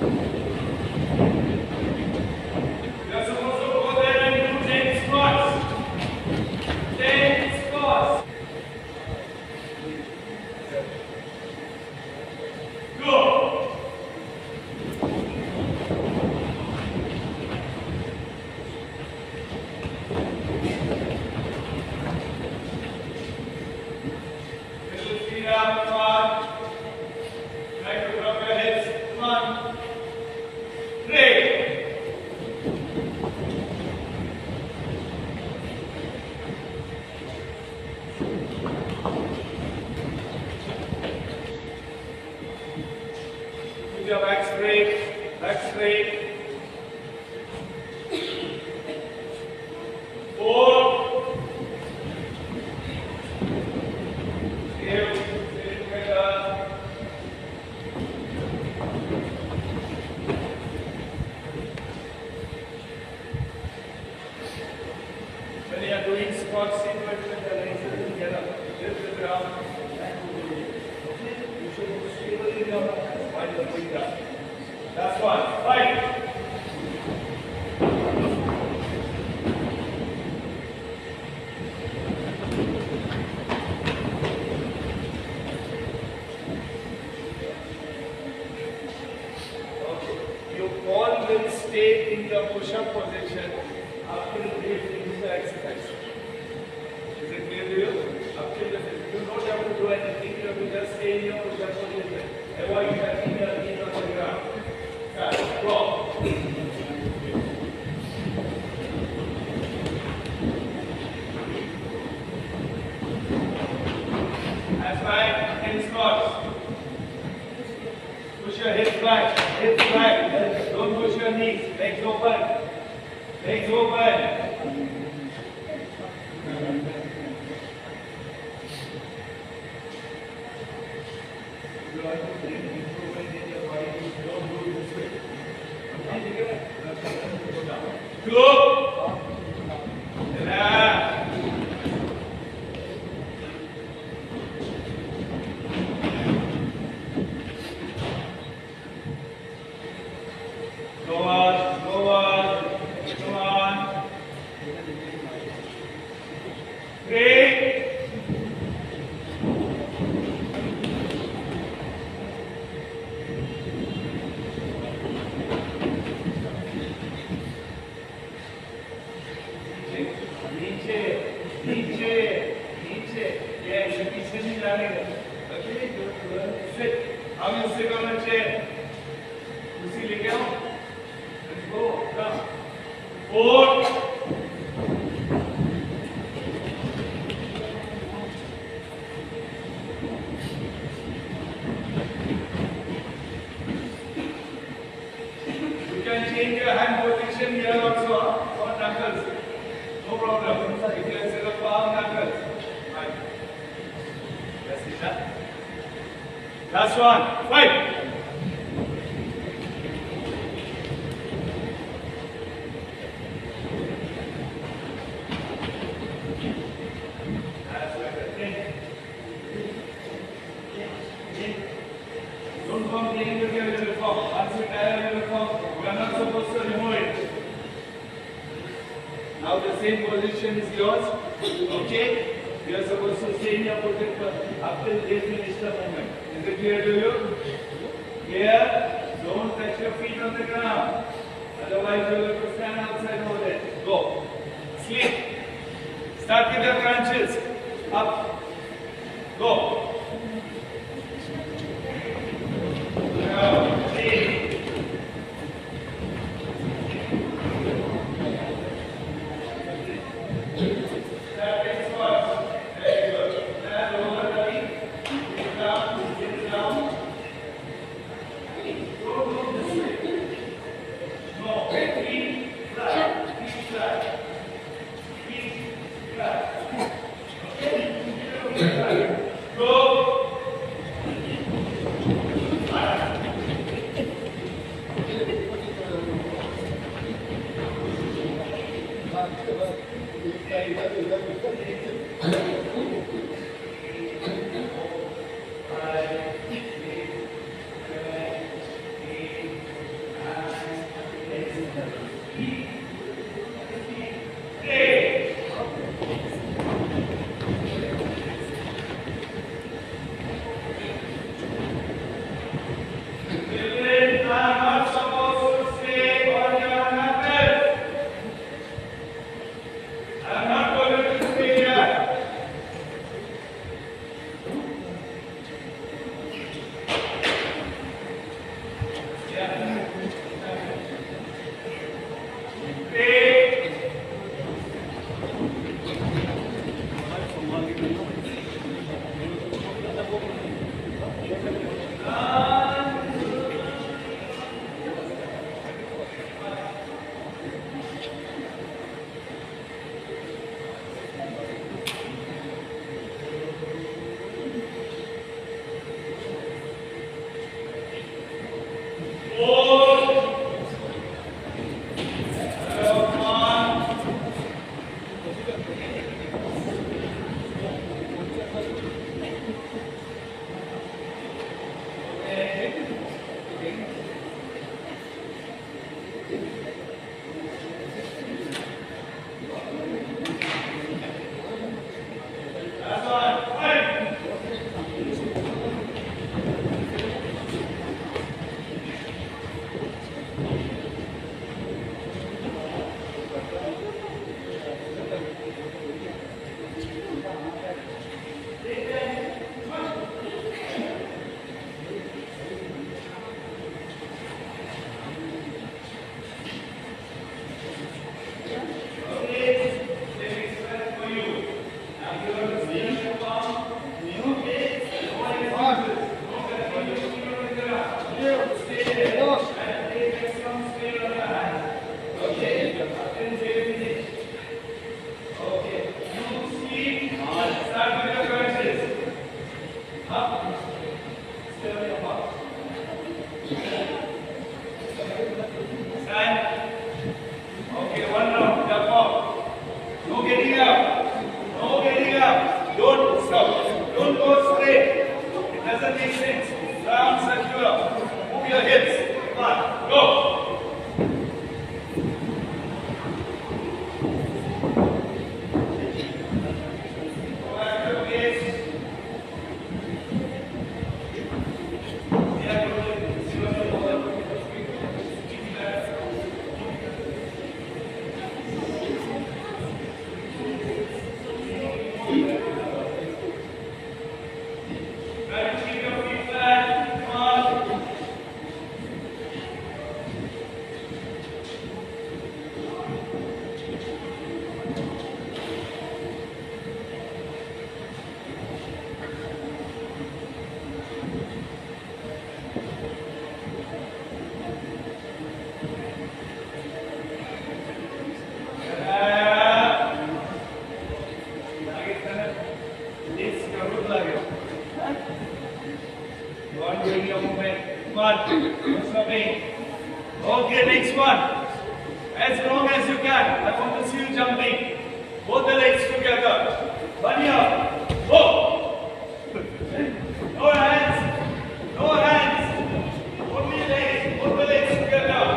You're supposed to go there and do 10 squats. 10 squats. Go. Little feet up, come on. Try to drop your hips, come on. 3. Keep your back straight, back straight. 4. Stay together. When you are doing squats, sit with the legs together. Lift the ground and move it. Okay? You should move stable in your hands while you are doing that. Last one. 5. Your ball will stay in the push-up position after you finish the exercise. Is it clear to you? After you don't have to do anything, you have to just stay in your push-up position. Avoid touching your knees on the ground. Start. Go. That's right. 10 squats. Push your hips back. Hips back. Don't push your knees. Legs open. Legs open. You want to bring improvement in your body, don't do it this way. Go. Relax. Go on, go on, come on. 3. नीचे. Yeah, you should be sitting down again. Okay, good. Sit. How will you sit on a chair? कुर्सी लेके आओ. Let's go. Come. 4. You can change your hand position here also for knuckles. No problem. You can set up palm knuckles. Fine. That's it. Last one. 5. Don't come playing with your uniform. Once you tie your uniform, you are not supposed to remove it. Now the same position is yours. Okay? You are supposed to stay in your position until they finish the movement. Is it clear to you? Here, don't touch your feet on the ground. Otherwise, you will have to stand outside over there. Go. Sleep. Start with your crunches. Up. Go. Go. Okay, next one. As long as you can. I want to see you jumping. Both the legs together. One here. Go. No hands. No hands. Only legs. Both the legs together.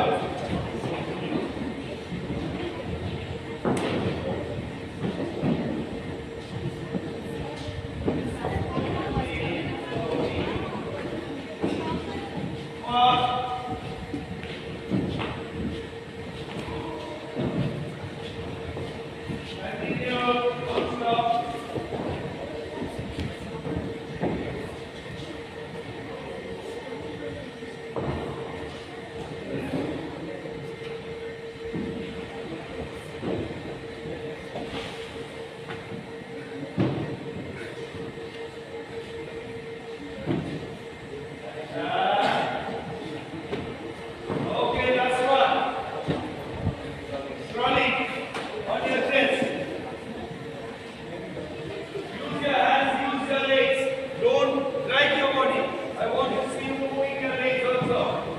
I want to see you moving your legs also.